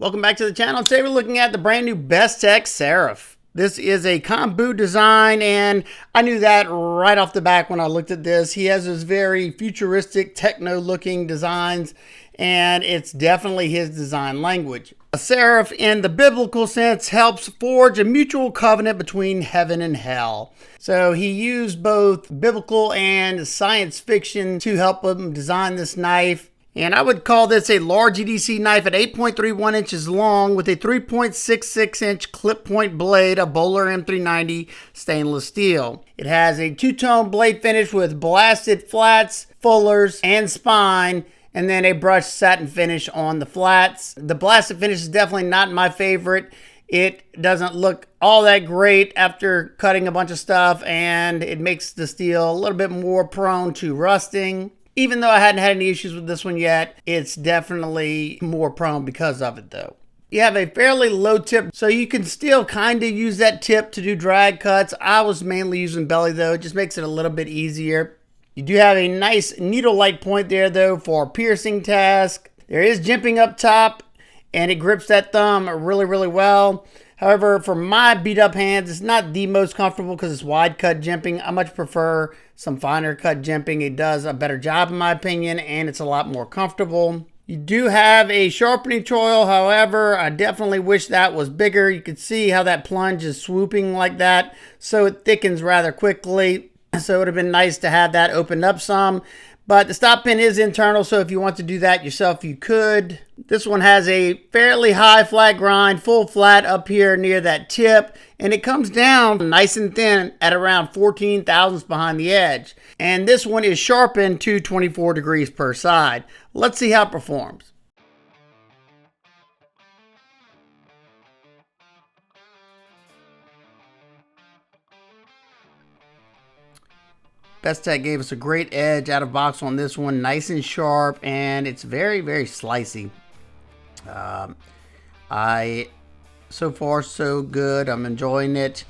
Welcome back to the channel. Today we're looking at the brand new Bestech Seraph. This is a Kombou design, and I knew that right off the back when I looked at this. He has this very futuristic, techno-looking designs, and it's definitely his design language. A seraph, in the biblical sense, helps forge a mutual covenant between heaven and hell. So he used both biblical and science fiction to help him design this knife. And I would call this a large EDC knife at 8.31 inches long with a 3.66 inch clip point blade of Bowler M390 stainless steel. It has a two-tone blade finish with blasted flats, fullers, and spine, and then a brushed satin finish on the flats. The blasted finish is definitely not my favorite. It doesn't look all that great after cutting a bunch of stuff, and it makes the steel a little bit more prone to rusting. Even though I hadn't had any issues with this one yet, it's definitely more prone because of it though. You have a fairly low tip, so you can still kind of use that tip to do drag cuts. I was mainly using belly though. It just makes it a little bit easier. You do have a nice needle-like point there though for piercing task. There is jimping up top, and it grips that thumb really, really well. However, for my beat up hands, it's not the most comfortable because it's wide cut jimping. I much prefer some finer cut jimping. It does a better job in my opinion, and it's a lot more comfortable. You do have a sharpening choil, however, I definitely wish that was bigger. You can see how that plunge is swooping like that, so it thickens rather quickly. So it would have been nice to have that opened up some. But the stop pin is internal, so if you want to do that yourself, you could. This one has a fairly high flat grind, full flat up here near that tip, and it comes down nice and thin at around 14 thousandths behind the edge. And this one is sharpened to 24 degrees per side. Let's see how it performs. Bestech gave us a great edge out of box on this one, nice and sharp, and it's very, very slicey. So far so good. I'm enjoying it.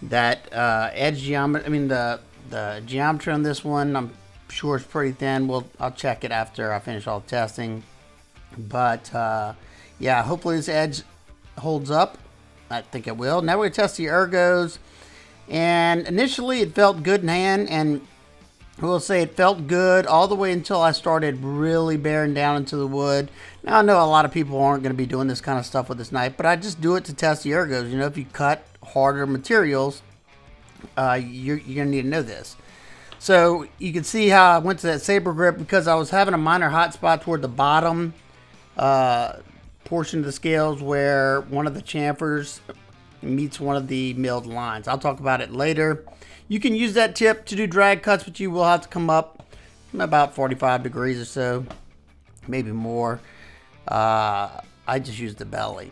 That edge geometry, the geometry on this one, I'm sure it's pretty thin. I'll check it after I finish all the testing. But yeah, hopefully this edge holds up. I think it will. Now we're gonna test the ergos. And initially it felt good in hand, and I will say it felt good all the way until I started really bearing down into the wood. Now I know a lot of people aren't going to be doing this kind of stuff with this knife, but I just do it to test the ergos. You know, if you cut harder materials, you're going to need to know this. So you can see how I went to that saber grip because I was having a minor hot spot toward the bottom portion of the scales where one of the chamfers meets one of the milled lines. I'll talk about it later. You can use that tip to do drag cuts, but you will have to come up about 45 degrees or so, maybe more. I just use the belly.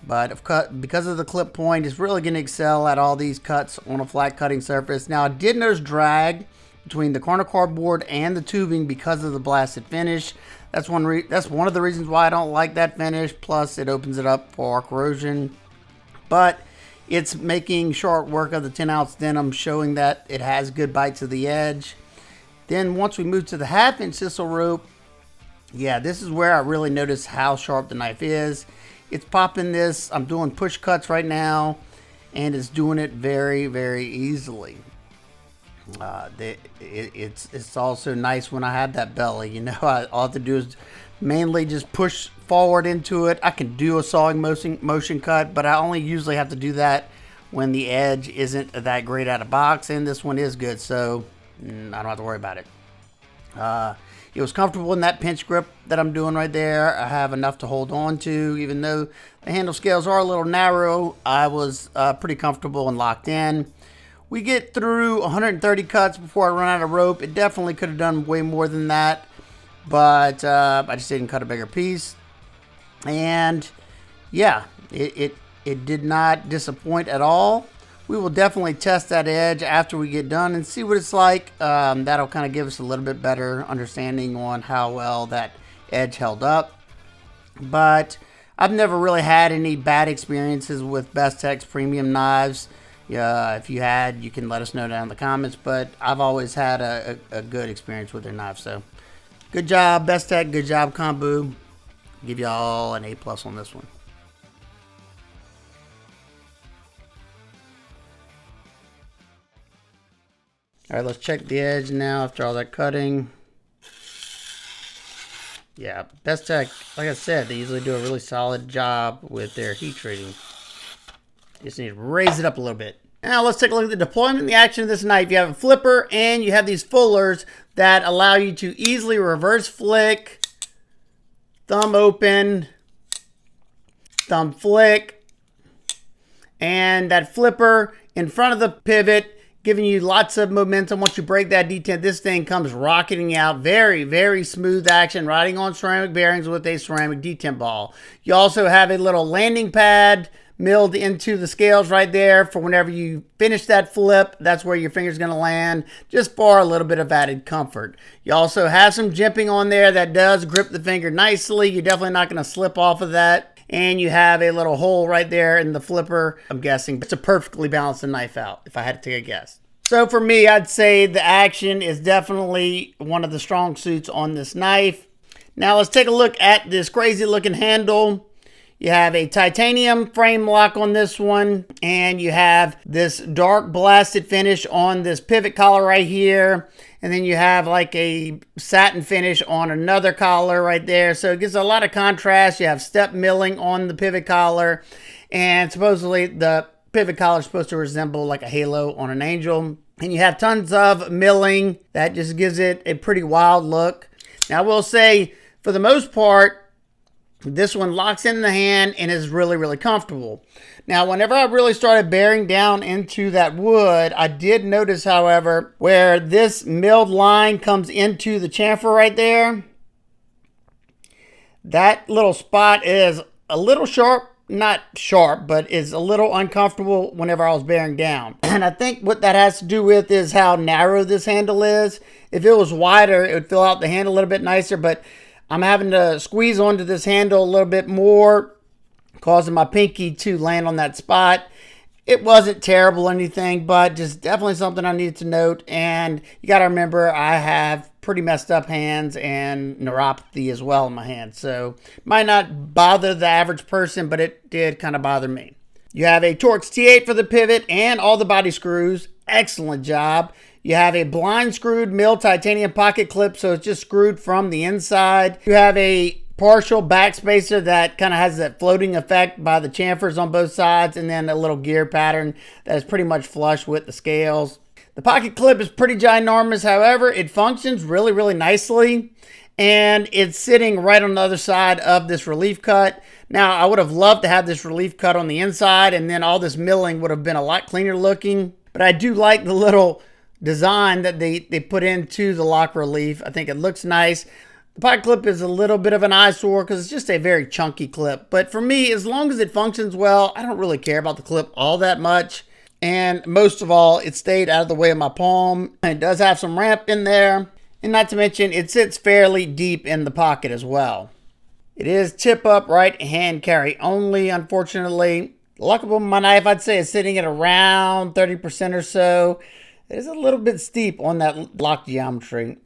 But because of the clip point, it's really going to excel at all these cuts on a flat cutting surface. Now, I did notice drag between the corner cardboard and the tubing because of the blasted finish. That's one of the reasons why I don't like that finish. Plus, it opens it up for corrosion. But it's making short work of the 10-ounce denim, showing that it has good bites of the edge. Then once we move to the 1/2-inch sisal rope, yeah, this is where I really notice how sharp the knife is. It's popping this. I'm doing push cuts right now, and it's doing it very, very easily. It's also nice when I have that belly. You know, all I have to do is mainly just push forward into it. I can do a sawing motion cut, but I only usually have to do that when the edge isn't that great out of box, and this one is good, so I don't have to worry about it. It was comfortable in that pinch grip that I'm doing right there. I have enough to hold on to. Even though the handle scales are a little narrow, I was pretty comfortable and locked in. We get through 130 cuts before I run out of rope. It definitely could have done way more than that, but I just didn't cut a bigger piece. And yeah, it did not disappoint at all. We will definitely test that edge after we get done and see what it's like. That'll kind of give us a little bit better understanding on how well that edge held up. But I've never really had any bad experiences with Bestech's premium knives. If you had, you can let us know down in the comments. But I've always had a good experience with their knives. So good job, Bestech. Good job, Kombou. Give y'all an A+ on this one. All right, let's check the edge now after all that cutting. Yeah, Bestech, like I said, they usually do a really solid job with their heat treating. Just need to raise it up a little bit. Now let's take a look at the deployment and the action of this knife. You have a flipper and you have these fullers that allow you to easily reverse flick, thumb open, thumb flick, and that flipper in front of the pivot, giving you lots of momentum. Once you break that detent, this thing comes rocketing out. Very, very smooth action, riding on ceramic bearings with a ceramic detent ball. You also have a little landing pad milled into the scales right there for whenever you finish that flip. That's where your finger's going to land, just for a little bit of added comfort. You also have some jimping on there that does grip the finger nicely. You're definitely not going to slip off of that. And you have a little hole right there in the flipper. I'm guessing it's to perfectly balance the knife out, if I had to take a guess. So for me, I'd say the action is definitely one of the strong suits on this knife. Now let's take a look at this crazy looking handle. You have a titanium frame lock on this one, and you have this dark blasted finish on this pivot collar right here. And then you have like a satin finish on another collar right there. So it gives a lot of contrast. You have step milling on the pivot collar, and supposedly the pivot collar is supposed to resemble like a halo on an angel. And you have tons of milling that just gives it a pretty wild look. Now I will say, for the most part, this one locks in the hand and is really, really comfortable. Now, whenever I really started bearing down into that wood, I did notice, however, where this milled line comes into the chamfer right there, that little spot is a little sharp. Not sharp, but is a little uncomfortable whenever I was bearing down. And I think what that has to do with is how narrow this handle is. If it was wider, it would fill out the hand a little bit nicer, but I'm having to squeeze onto this handle a little bit more, causing my pinky to land on that spot. It wasn't terrible or anything, but just definitely something I needed to note. And you got to remember, I have pretty messed up hands and neuropathy as well in my hands. So might not bother the average person, but it did kind of bother me. You have a Torx T8 for the pivot and all the body screws. Excellent job. You have a blind screwed milled titanium pocket clip, so it's just screwed from the inside. You have a partial backspacer that kind of has that floating effect by the chamfers on both sides, and then a little gear pattern that is pretty much flush with the scales. The pocket clip is pretty ginormous, however, it functions really, really nicely, and it's sitting right on the other side of this relief cut. Now, I would have loved to have this relief cut on the inside, and then all this milling would have been a lot cleaner looking, but I do like the little design that they put into the lock relief. I think it looks nice. The pocket clip is a little bit of an eyesore because it's just a very chunky clip. But for me, as long as it functions well, I don't really care about the clip all that much. And most of all, it stayed out of the way of my palm. It does have some ramp in there. And not to mention, it sits fairly deep in the pocket as well. It is tip up right hand carry only, unfortunately. The lock on my knife, I'd say, is sitting at around 30% or so. It is a little bit steep on that lock geometry.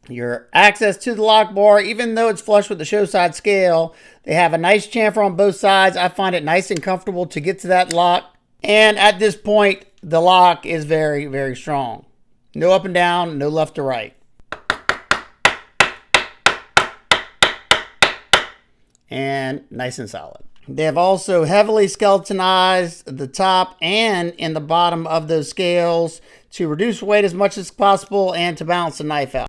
Your access to the lock bar, even though it's flush with the show side scale, they have a nice chamfer on both sides. I find it nice and comfortable to get to that lock. And at this point, the lock is very, very strong. No up and down, no left to right. And nice and solid. They have also heavily skeletonized the top and in the bottom of those scales to reduce weight as much as possible and to balance the knife out,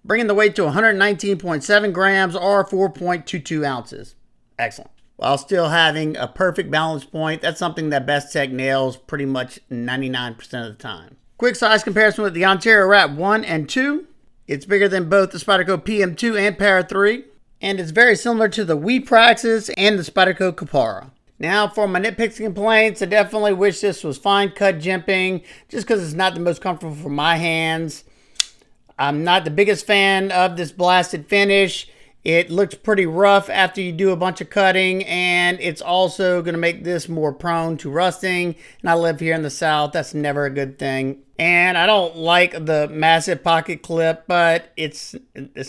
bringing the weight to 119.7 grams or 4.22 ounces. Excellent. While still having a perfect balance point. That's something that Bestech nails pretty much 99% of the time. Quick size comparison with the Ontario Rat 1 and 2. It's bigger than both the Spyderco PM2 and Para 3. And it's very similar to the Wii Praxis and the Spyderco Kapara. Now for my nitpicks and complaints, I definitely wish this was fine cut jimping, just because it's not the most comfortable for my hands. I'm not the biggest fan of this blasted finish. It looks pretty rough after you do a bunch of cutting, and it's also going to make this more prone to rusting. And I live here in the South. That's never a good thing. And I don't like the massive pocket clip, but it's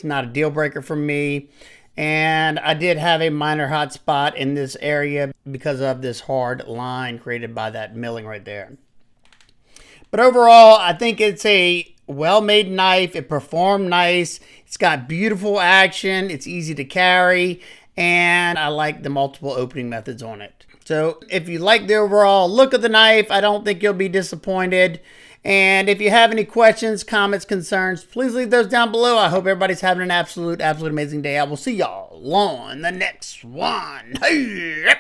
not a deal breaker for me. And I did have a minor hot spot in this area because of this hard line created by that milling right there. But overall, I think it's a well-made knife. It performed nice. It's got beautiful action. It's easy to carry. And I like the multiple opening methods on it. So if you like the overall look of the knife, I don't think you'll be disappointed. And if you have any questions, comments, concerns, please leave those down below. I hope everybody's having an absolute amazing day. I will see y'all on the next one. Hey.